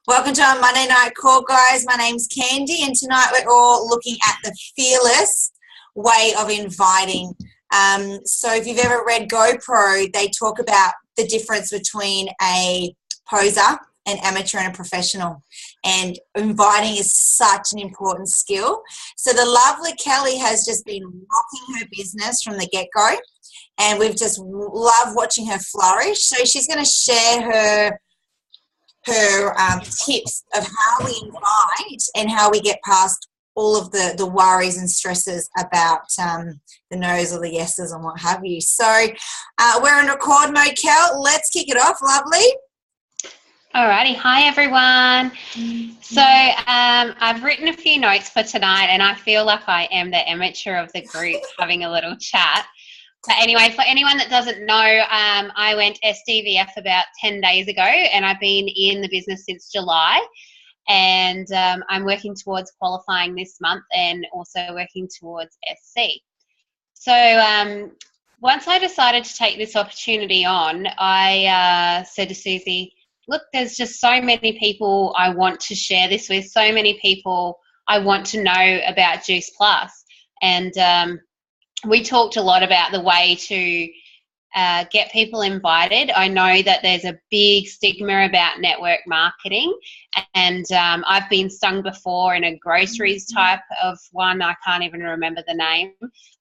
Welcome to our Monday Night Call, guys. My name's Candy, and tonight we're all looking at the fearless way of inviting. So if you've ever read GoPro, they talk about the difference between a poser, an amateur, and a professional. And inviting is such an important skill. So the lovely Kellie has just been rocking her business from the get-go, and we've just loved watching her flourish. So she's going to share her tips of how we invite and how we get past all of the worries and stresses about the no's or the yeses and what have you. So we're in record mode, Kel. Let's kick it off. Lovely. Alrighty, hi everyone. So I've written a few notes for tonight, and I feel like I am the amateur of the group having a little chat. But anyway, for anyone that doesn't know, I went SDVF about 10 days ago, and I've been in the business since July. And I'm working towards qualifying this month and also working towards SC. So once I decided to take this opportunity on, I said to Susie, look, there's just so many people I want to share this with, so many people I want to know about Juice Plus. And we talked a lot about the way to get people invited. I know that there's a big stigma about network marketing, and I've been stung before in a groceries type of one. I can't even remember the name,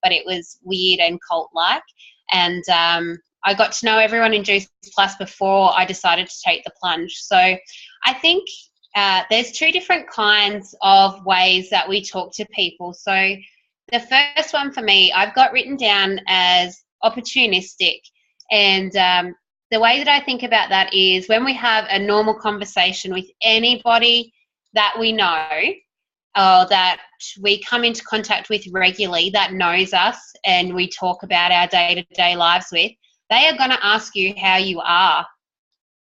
but it was weird and cult-like. And I got to know everyone in Juice Plus before I decided to take the plunge. So I think there's two different kinds of ways that we talk to people. So the first one for me, I've got written down as opportunistic. And the way that I think about that is when we have a normal conversation with anybody that we know or that we come into contact with regularly that knows us and we talk about our day-to-day lives with, they are going to ask you how you are.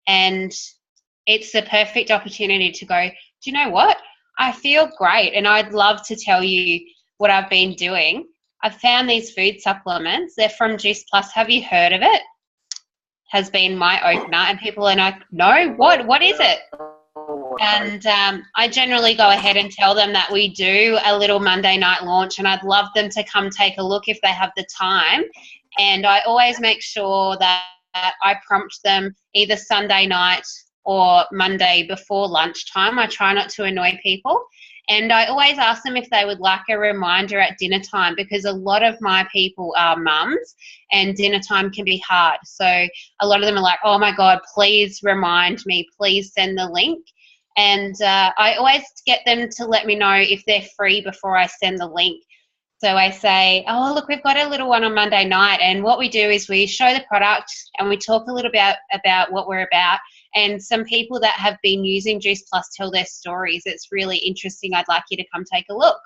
And it's the perfect opportunity to go, do you know what? I feel great, and I'd love to tell you what I've been doing. I've found these food supplements. They're from Juice Plus. Have you heard of it? Has been my opener. And people are like, no, what is it? And I generally go ahead and tell them that we do a little Monday night launch, and I'd love them to come take a look if they have the time. And I always make sure that I prompt them either Sunday night or Monday before lunchtime. I try not to annoy people. And I always ask them if they would like a reminder at dinner time, because a lot of my people are mums and dinner time can be hard. So a lot of them are like, oh my God, please remind me, please send the link. And I always get them to let me know if they're free before I send the link. So I say, oh, look, we've got a little one on Monday night. And what we do is we show the product and we talk a little bit about what we're about. And some people that have been using Juice Plus tell their stories. It's really interesting. I'd like you to come take a look.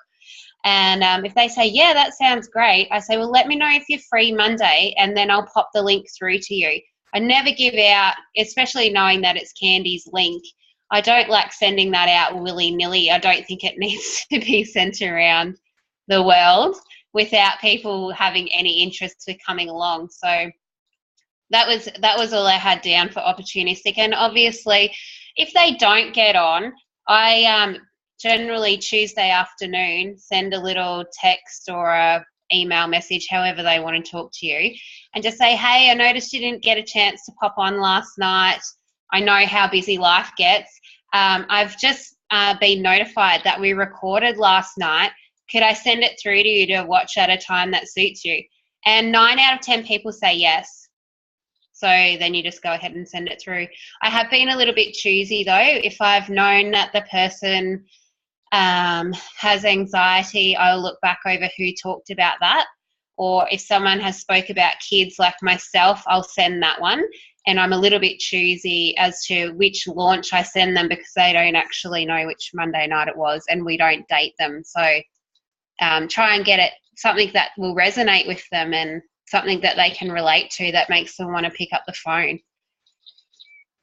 And if they say, yeah, that sounds great, I say, well, let me know if you're free Monday, and then I'll pop the link through to you. I never give out, especially knowing that it's Candy's link. I don't like sending that out willy-nilly. I don't think it needs to be sent around the world without people having any interest in coming along. So that was all I had down for opportunistic. And obviously, if they don't get on, I generally Tuesday afternoon send a little text or a email message, however they want to talk to you, and just say, hey, I noticed you didn't get a chance to pop on last night. I know how busy life gets. I've just been notified that we recorded last night. Could I send it through to you to watch at a time that suits you? And 9 out of 10 people say yes. So then you just go ahead and send it through. I have been a little bit choosy though. If I've known that the person has anxiety, I'll look back over who talked about that. Or if someone has spoke about kids like myself, I'll send that one. And I'm a little bit choosy as to which launch I send them, because they don't actually know which Monday night it was and we don't date them. So try and get it something that will resonate with them and something that they can relate to that makes them want to pick up the phone.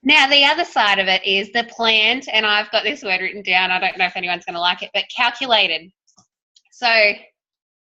Now, the other side of it is the planned, and I've got this word written down. I don't know if anyone's going to like it, but calculated. So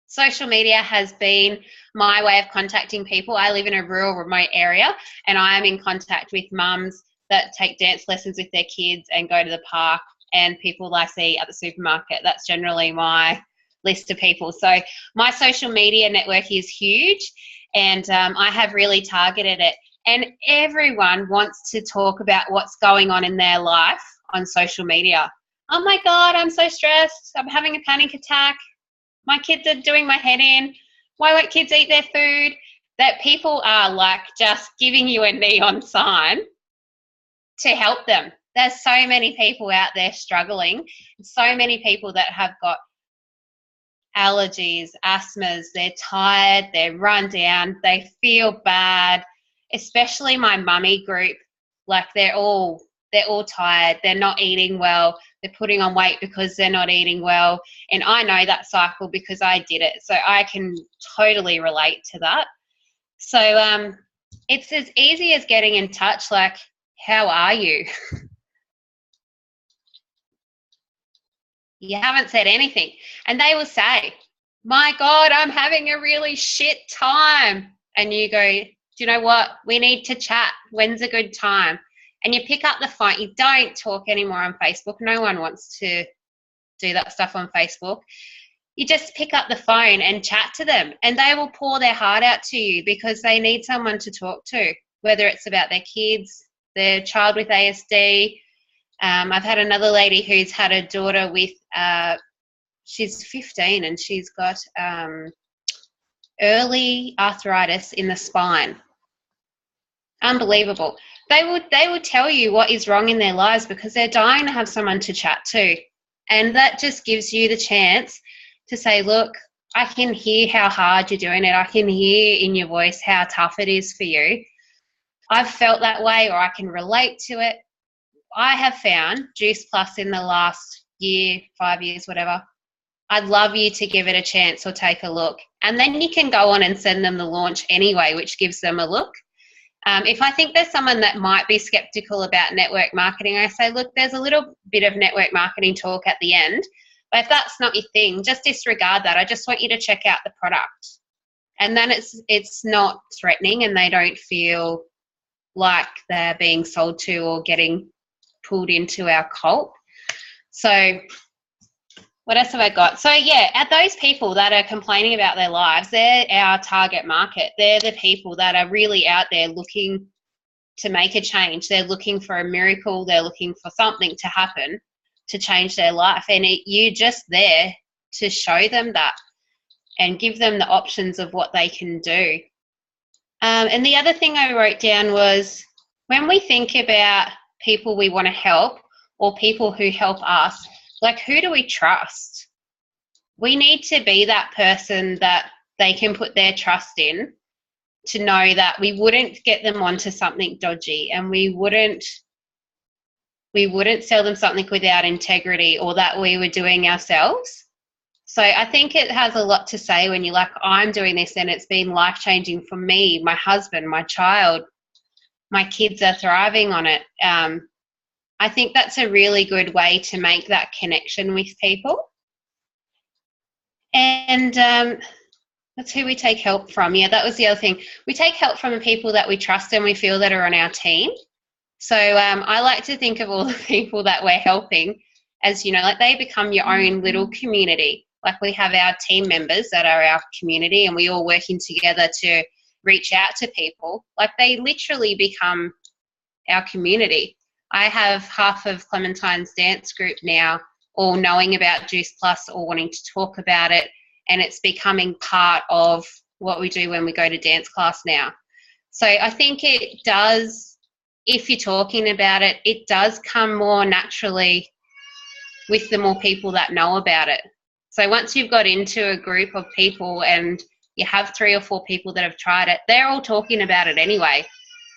social media has been my way of contacting people. I live in a rural, remote area, and I am in contact with mums that take dance lessons with their kids and go to the park, and people I see at the supermarket. That's generally my list of people. So my social media network is huge, and I have really targeted it. And everyone wants to talk about what's going on in their life on social media. Oh my God, I'm so stressed. I'm having a panic attack. My kids are doing my head in. Why won't kids eat their food? That people are like just giving you a neon sign to help them. There's so many people out there struggling, so many people that have got allergies, asthmas, they're tired, they're run down, they feel bad, especially my mummy group. Like they're all tired, they're not eating well, they're putting on weight because they're not eating well. And I know that cycle because I did it. So I can totally relate to that. So it's as easy as getting in touch, like, how are you? You haven't said anything. And they will say, my God, I'm having a really shit time. And you go, do you know what? We need to chat. When's a good time? And you pick up the phone. You don't talk anymore on Facebook. No one wants to do that stuff on Facebook. You just pick up the phone and chat to them, and they will pour their heart out to you because they need someone to talk to, whether it's about their kids, their child with ASD. I've had another lady who's had a daughter with, she's 15 and she's got early arthritis in the spine. Unbelievable. They would tell you what is wrong in their lives because they're dying to have someone to chat to. And that just gives you the chance to say, look, I can hear how hard you're doing it. I can hear in your voice how tough it is for you. I've felt that way, or I can relate to it. I have found Juice Plus in the last year, 5 years, whatever. I'd love you to give it a chance or take a look. And then you can go on and send them the launch anyway, which gives them a look. If I think there's someone that might be skeptical about network marketing, I say, look, there's a little bit of network marketing talk at the end. But if that's not your thing, just disregard that. I just want you to check out the product. And then it's not threatening and they don't feel like they're being sold to or getting pulled into our cult. So what else have I got? So, yeah, at those people that are complaining about their lives, they're our target market. They're the people that are really out there looking to make a change. They're looking for a miracle. They're looking for something to happen to change their life. And you're just there to show them that and give them the options of what they can do. And the other thing I wrote down was when we think about people we want to help or people who help us, like, who do we trust? We need to be that person that they can put their trust in to know that we wouldn't get them onto something dodgy and we wouldn't sell them something without integrity or that we were doing ourselves. So I think it has a lot to say when you're like, I'm doing this and it's been life-changing for me, my husband, my child, my kids are thriving on it. I think that's a really good way to make that connection with people. And that's who we take help from. Yeah, that was the other thing. We take help from the people that we trust and we feel that are on our team. So I like to think of all the people that we're helping as, you know, like they become your own little community. Like we have our team members that are our community and we all working together to reach out to people. Like they literally become our community. I have half of Clementine's dance group now all knowing about Juice Plus or wanting to talk about it, and it's becoming part of what we do when we go to dance class now. So I think it does, if you're talking about it, it does come more naturally with the more people that know about it. So once you've got into a group of people and you have 3 or 4 people that have tried it, they're all talking about it anyway.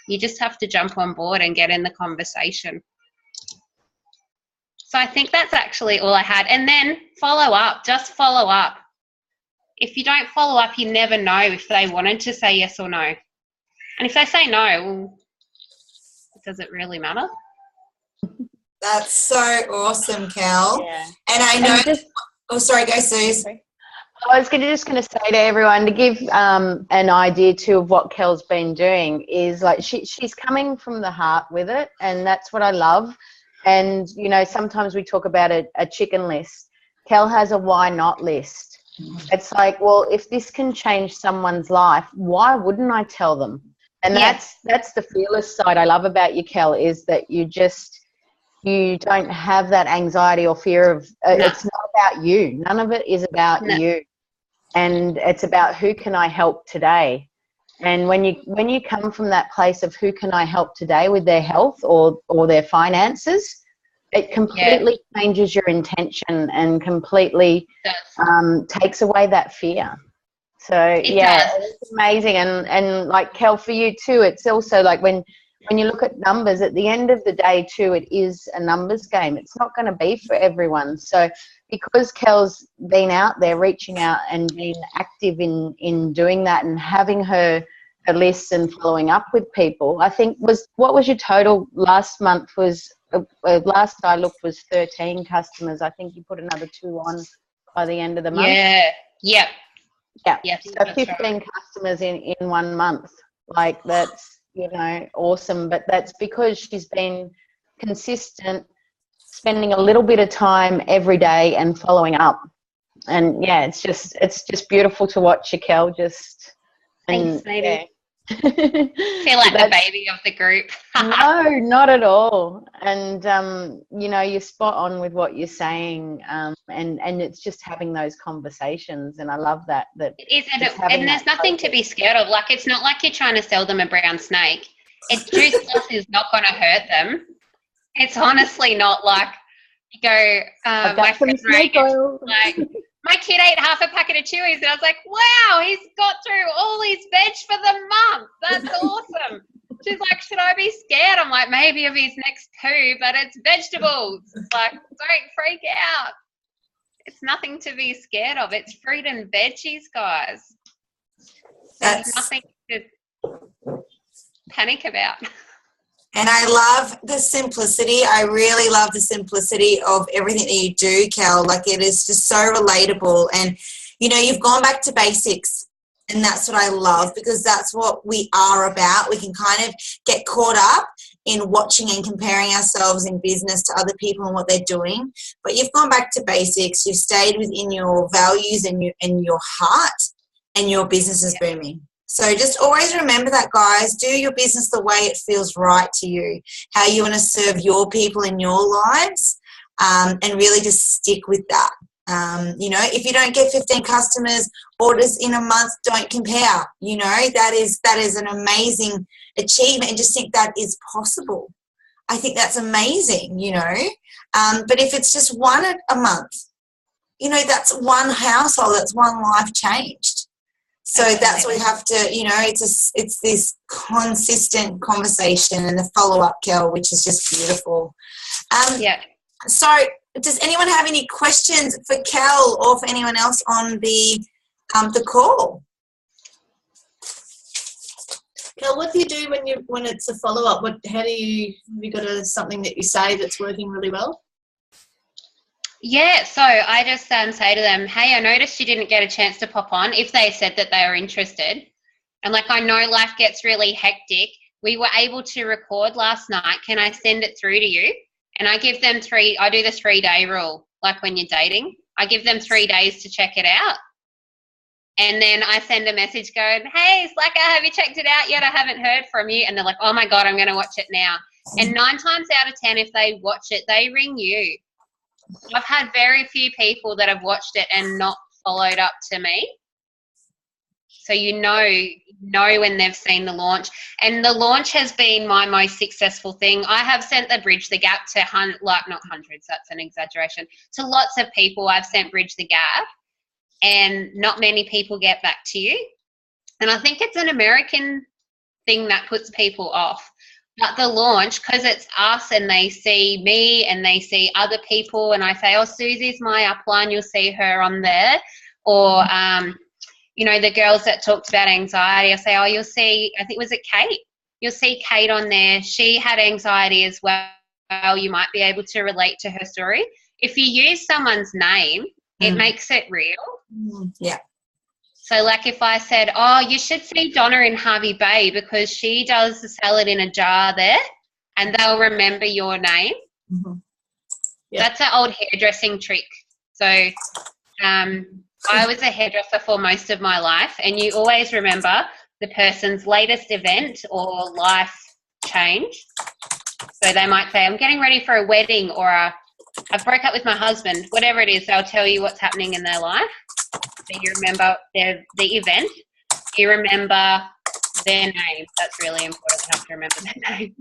You just have to jump on board and get in the conversation. So I think that's actually all I had. And then follow up, just follow up. If you don't follow up, you never know if they wanted to say yes or no. And if they say no, well, does it really matter? That's so awesome, Kel. Yeah. And I know, oh, sorry, go Suze. I was just going to say to everyone to give an idea too of what Kel's been doing is like she's coming from the heart with it, and that's what I love. And, you know, sometimes we talk about a chicken list. Kel has a why not list. It's like, well, if this can change someone's life, why wouldn't I tell them? And that's the fearless side I love about you, Kel, is that you don't have that anxiety or fear of it's not about you. None of it is about you. And it's about who can I help today. And when you come from that place of who can I help today with their health or their finances, it completely changes your intention and completely takes away that fear. So it's amazing. And like Kel, for you too, it's also like when you look at numbers, at the end of the day too, it is a numbers game. It's not going to be for everyone. So because Kel's been out there reaching out and being active in doing that and having her list and following up with people, I think what was your total last month was, last I looked was 13 customers. I think you put another 2 on by the end of the month. Yeah. So 15 right. Customers in 1 month. Like that's, you know, awesome. But that's because she's been consistent, spending a little bit of time every day and following up. And it's just beautiful to watch you, Kel. Thanks, lady. Feel like the baby of the group. No, not at all. And you know, you're spot on with what you're saying, and it's just having those conversations, and I love that it is, and there's nothing to be scared of. Like, it's not like you're trying to sell them a brown snake. Juice Plus is not going to hurt them. It's honestly not like you go, my friend Reagan, like, my kid ate half a packet of Chewies, and I was like, wow, he's got through all his veg for the month. That's awesome. She's like, should I be scared? I'm like, maybe of his next poo, but it's vegetables. It's like, don't freak out. It's nothing to be scared of. It's fruit and veggies, guys. There's nothing to panic about. And I love the simplicity. I really love the simplicity of everything that you do, Kel. Like, it is just so relatable. And, you know, you've gone back to basics. And that's what I love, because that's what we are about. We can kind of get caught up in watching and comparing ourselves in business to other people and what they're doing. But you've gone back to basics. You've stayed within your values and your heart, and your business is booming. So just always remember that, guys. Do your business the way it feels right to you, how you want to serve your people in your lives, and really just stick with that. You know, if you don't get 15 customers orders in a month, don't compare. You know, that is an amazing achievement, and just think that is possible. I think that's amazing, you know. But if it's just one a month, you know, that's one household, that's one life changed. So that's what we have to, you know, it's this consistent conversation and the follow-up, Kel, which is just beautiful. So does anyone have any questions for Kel or for anyone else on the call? Kel, what do you do when it's a follow-up? Have you got something that you say that's working really well? Yeah, so I just say to them, hey, I noticed you didn't get a chance to pop on, if they said that they were interested. And like, I know life gets really hectic. We were able to record last night. Can I send it through to you? And I give them I do the 3-day rule, like when you're dating. I give them 3 days to check it out. And then I send a message going, hey, Slacker, have you checked it out yet? I haven't heard from you. And they're like, oh my God, I'm going to watch it now. And 9 times out of 10, if they watch it, they ring you. I've had very few people that have watched it and not followed up to me. So you know when they've seen the launch. And the launch has been my most successful thing. I have sent the Bridge the Gap to not hundreds, that's an exaggeration, to lots of people. I've sent Bridge the Gap, and not many people get back to you. And I think it's an American thing that puts people off. But the launch, because it's us and they see me and they see other people, and I say, oh, Susie's my upline, you'll see her on there. Or, you know, the girls that talked about anxiety, I say, oh, you'll see, I think, was it Kate? You'll see Kate on there. She had anxiety as well. You might be able to relate to her story. If you use someone's name, It makes it real. Yeah. So, like if I said, oh, you should see Donna in Harvey Bay because she does sell it in a jar there, and they'll remember your name. Yeah. That's an old hairdressing trick. So I was a hairdresser for most of my life, and you always remember the person's latest event or life change. So they might say, I'm getting ready for a wedding, or I broke up with my husband, whatever it is, they'll tell you what's happening in their life. So you remember the event, you remember their name. That's really important. You have to remember their name.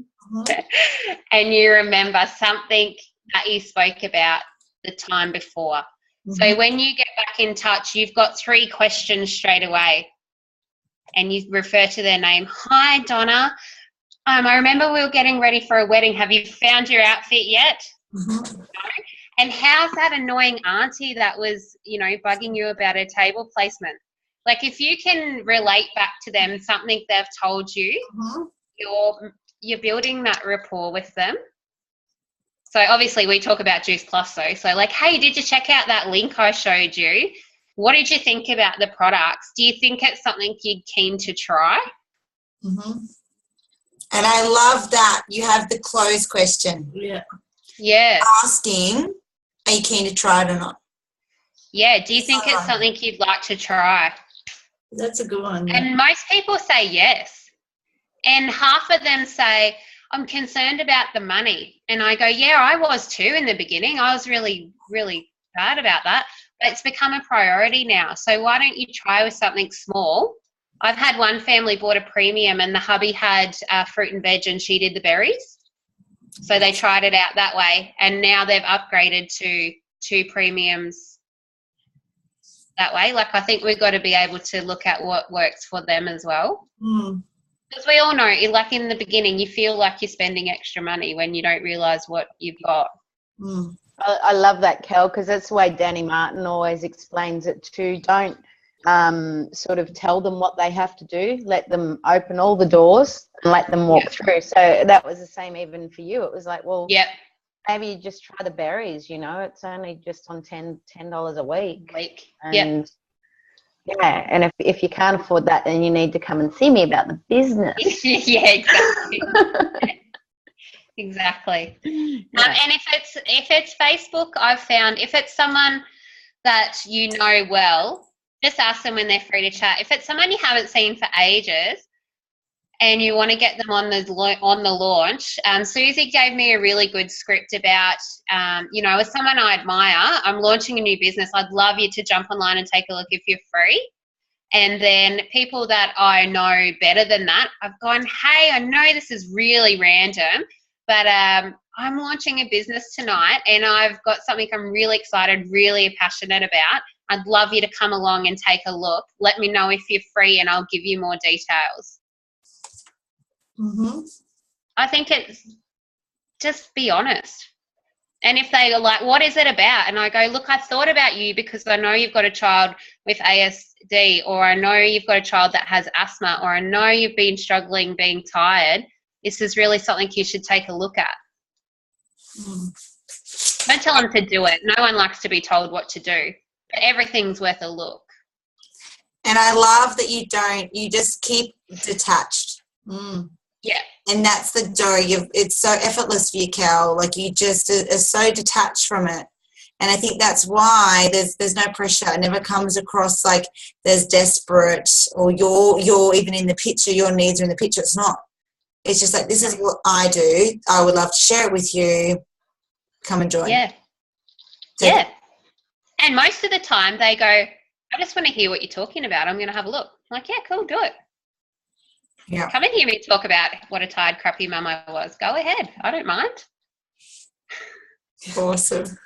And you remember something that you spoke about the time before. So when you get back in touch, you've got 3 questions straight away, and you refer to their name. Hi, Donna. I remember we were getting ready for a wedding. Have you found your outfit yet? No? And how's that annoying auntie that was, bugging you about her table placement? Like if you can relate back to them something they've told you, you're building that rapport with them. So obviously we talk about Juice Plus though. So like, hey, did you check out that link I showed you? What did you think about the products? Do you think it's something you're keen to try? And I love that you have the close question. Yeah. Asking, are you keen to try it or not? Yeah. Do you think it's something you'd like to try? That's a good one. And most people say yes. And half of them say, I'm concerned about the money. And I go, yeah, I was too in the beginning. I was really, really bad about that. But it's become a priority now. So why don't you try with something small? I've had one family bought a premium and the hubby had fruit and veg and she did the berries. So they tried it out that way. And now they've upgraded to 2 premiums that way. Like I think we've got to be able to look at what works for them as well. Because we all know, like in the beginning, you feel like you're spending extra money when you don't realise what you've got. I love that, Kel, because that's the way Danny Martin always explains it too. Don't sort of tell them what they have to do. Let them open all the doors and let them walk through. So that was the same even for you. It was like, well, maybe you just try the berries, it's only just on $10 a week. And yeah, and if you can't afford that, then you need to come and see me about the business. Yeah, exactly. Exactly. And if it's Facebook, I've found if it's someone that you know well, just ask them when they're free to chat. If it's someone you haven't seen for ages and you want to get them on the launch, Susie gave me a really good script about, as someone I admire, I'm launching a new business. I'd love you to jump online and take a look if you're free. And then people that I know better than that, I've gone, hey, I know this is really random, but I'm launching a business tonight and I've got something I'm really excited, really passionate about. I'd love you to come along and take a look. Let me know if you're free and I'll give you more details. I think it's just be honest. And if they are like, what is it about? And I go, look, I thought about you because I know you've got a child with ASD, or I know you've got a child that has asthma, or I know you've been struggling being tired. This is really something you should take a look at. Don't tell them to do it. No one likes to be told what to do, but everything's worth a look. And I love that you just keep detached. Yeah. And that's the joy. It's so effortless for you, Kel. Like you just are so detached from it. And I think that's why there's no pressure. It never comes across like there's desperate or you're even in the picture, your needs are in the picture. It's not. It's just like, this is what I do. I would love to share it with you. Come and join. Yeah. Yeah. And most of the time they go, I just want to hear what you're talking about. I'm going to have a look. I'm like, yeah, cool, do it. Yeah. Come and hear me talk about what a tired, crappy mum I was. Go ahead. I don't mind. Awesome.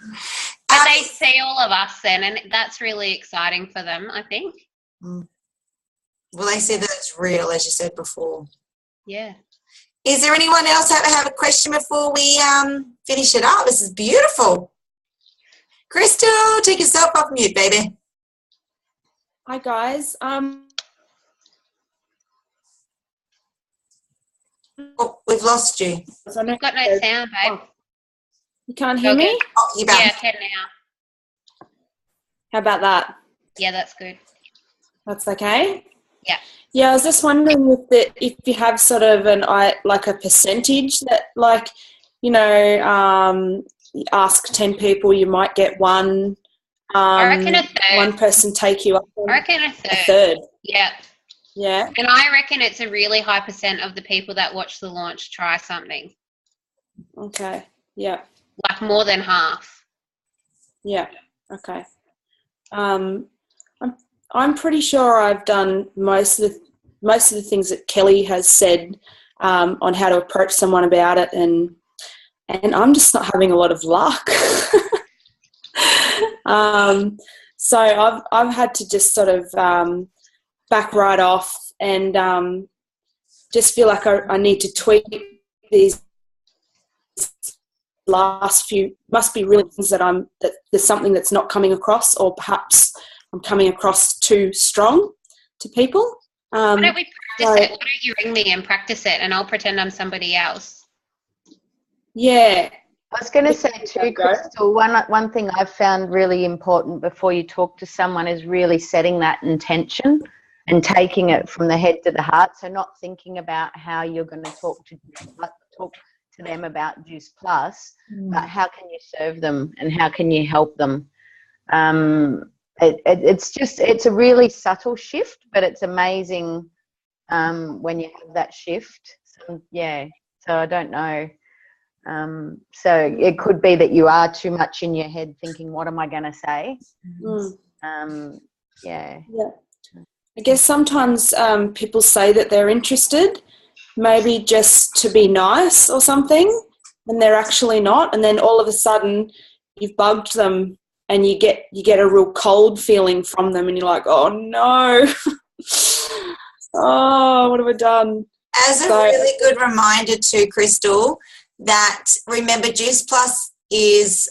But they see all of us then, and that's really exciting for them, I think. Well, they see that it's real, as you said before. Yeah. Is there anyone else that have a question before we finish it up? This is beautiful. Crystal, take yourself off mute, baby. Hi, guys. Oh, we've lost you. We've got no sound, babe. You can't hear me? Oh, you're back. Yeah, I can now. How about that? Yeah, that's good. That's okay? Yeah. Yeah, I was just wondering if you have sort of like a percentage that, like, you know, ask 10 people, you might get one. I reckon a third. One person take you up on I reckon a a third. Yeah. Yeah. And I reckon it's a really high % of the people that watch the launch try something. Okay. Yeah. Like more than half. Yeah. Okay. I'm pretty sure I've done most of the things that Kellie has said on how to approach someone about it, and I'm just not having a lot of luck. So I've had to just sort of back right off and just feel like I need to tweak these last few. Must be really things that there's something that's not coming across, or perhaps I'm coming across too strong to people. Why don't we practice it? Why don't you ring me and practice it, and I'll pretend I'm somebody else? Yeah. I was going to say too, Crystal, one thing I've found really important before you talk to someone is really setting that intention and taking it from the head to the heart. So not thinking about how you're going to talk to them about Juice Plus, but how can you serve them and how can you help them? It's a really subtle shift, but it's amazing when you have that shift. So I don't know. So it could be that you are too much in your head thinking, what am I going to say? Yeah. I guess sometimes people say that they're interested, maybe just to be nice or something, and they're actually not. And then all of a sudden you've bugged them and you get a real cold feeling from them, and you're like, oh no. Oh, what have I done? As a really good reminder too, Crystal, that remember Juice Plus is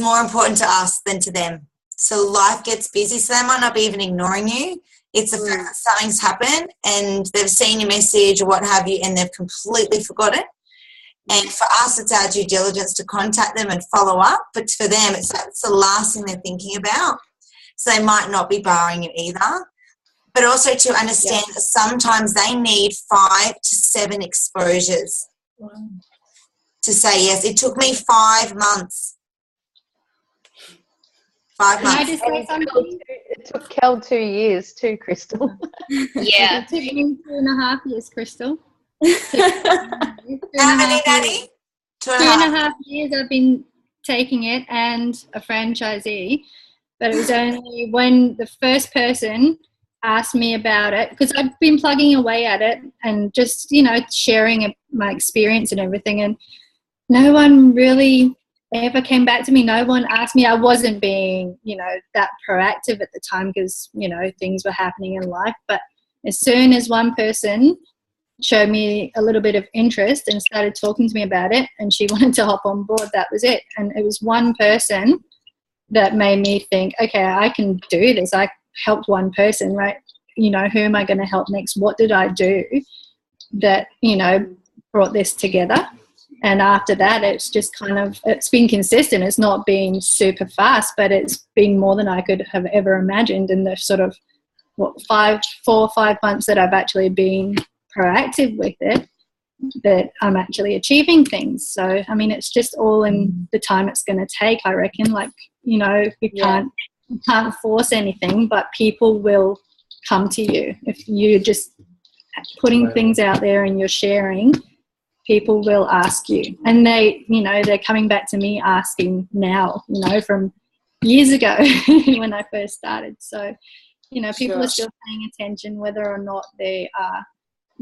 more important to us than to them. So life gets busy, so they might not be even ignoring you. It's the fact that something's happened and they've seen your message or what have you, and they've completely forgotten. And for us, it's our due diligence to contact them and follow up. But for them, it's the last thing they're thinking about. So they might not be borrowing you either. But also to understand that sometimes they need 5 to 7 exposures to say yes. It took me 5 months. 5 months. Can I just say something? It took Kel 2 years too, Crystal. Yeah. It took me 2.5 years, Crystal. How many, Danny? 2.5 years I've been taking it, and a franchisee. But it was only when the first person asked me about it, because I've been plugging away at it and just, sharing my experience and everything, and no one really ever came back to me. No one asked me. I wasn't being, that proactive at the time because, things were happening in life. But as soon as one person showed me a little bit of interest and started talking to me about it, and she wanted to hop on board, that was it. And it was one person that made me think, okay, I can do this. I helped one person, right? Who am I going to help next? What did I do that, brought this together? And after that, it's just it's been consistent. It's not been super fast, but it's been more than I could have ever imagined in the sort of 4 or 5 months that I've actually been proactive with it, that I'm actually achieving things. So, I mean, it's just all in the time it's going to take, I reckon. Like, you can't force anything, but people will come to you. If you're just putting things out there and you're sharing, people will ask you. And they're coming back to me asking now, from years ago when I first started. So, people are still paying attention whether or not they are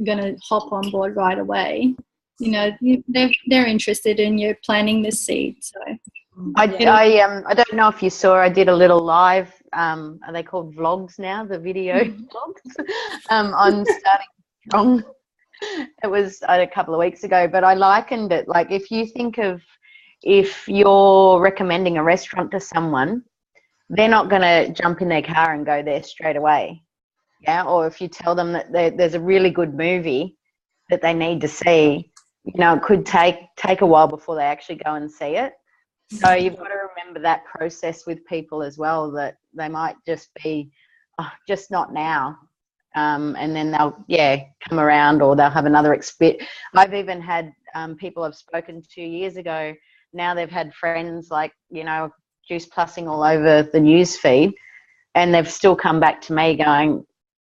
going to hop on board right away. They're interested in you planting the seed. So I don't know if you saw, I did a little live, are they called vlogs now, the video vlogs, on Starting Strong. It was a couple of weeks ago, but I likened it, like, if you think of, if you're recommending a restaurant to someone, they're not going to jump in their car and go there straight away. Yeah. Or if you tell them that there's a really good movie that they need to see, it could take a while before they actually go and see it. So you've got to remember that process with people as well, that they might just be, oh, just not now. And then they'll, come around, or they'll have another experience. I've even had people I've spoken to years ago, now they've had friends like, Juice Plussing all over the news feed, and they've still come back to me going,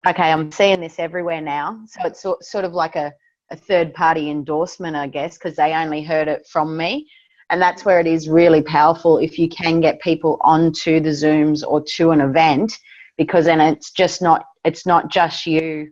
okay, I'm seeing this everywhere now. So it's sort of like a third-party endorsement, I guess, because they only heard it from me. And that's where it is really powerful if you can get people onto the Zooms or to an event, because then it's not just you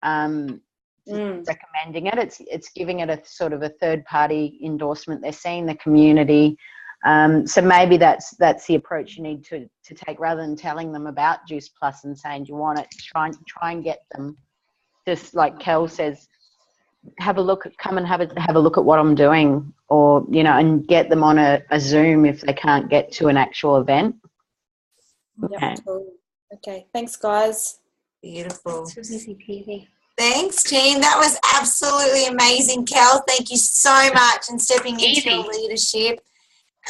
recommending it. It's giving it a sort of a third-party endorsement. They're seeing the community. So maybe that's the approach you need to take, rather than telling them about Juice Plus and saying, do you want it? Try and get them, just like Kel says, come and have a look at what I'm doing, or, and get them on a Zoom if they can't get to an actual event. Okay. Cool. Okay. Thanks, guys. Beautiful. It's easy peasy. Thanks, team. That was absolutely amazing, Kel. Thank you so much, and stepping into your leadership.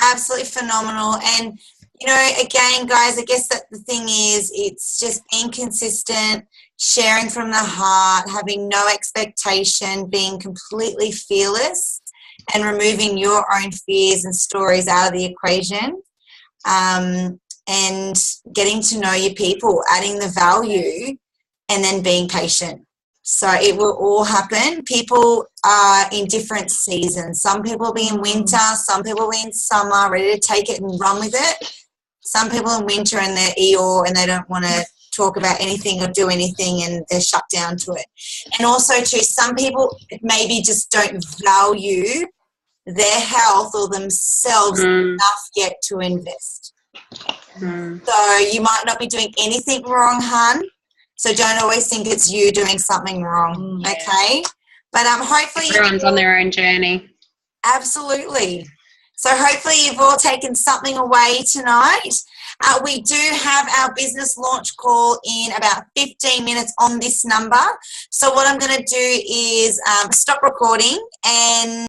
Absolutely phenomenal. And, again, guys, I guess that the thing is, it's just being consistent, sharing from the heart, having no expectation, being completely fearless, and removing your own fears and stories out of the equation, and getting to know your people, adding the value, and then being patient. So it will all happen. People are in different seasons. Some people will be in winter, some people will be in summer, ready to take it and run with it. Some people in winter and they're Eeyore and they don't want to talk about anything or do anything, and they're shut down to it. And also too, some people maybe just don't value their health or themselves enough yet to invest. So you might not be doing anything wrong, hun. So don't always think it's you doing something wrong, okay? But hopefully everyone's on their own journey. Absolutely. So hopefully you've all taken something away tonight. We do have our business launch call in about 15 minutes on this number. So what I'm going to do is stop recording and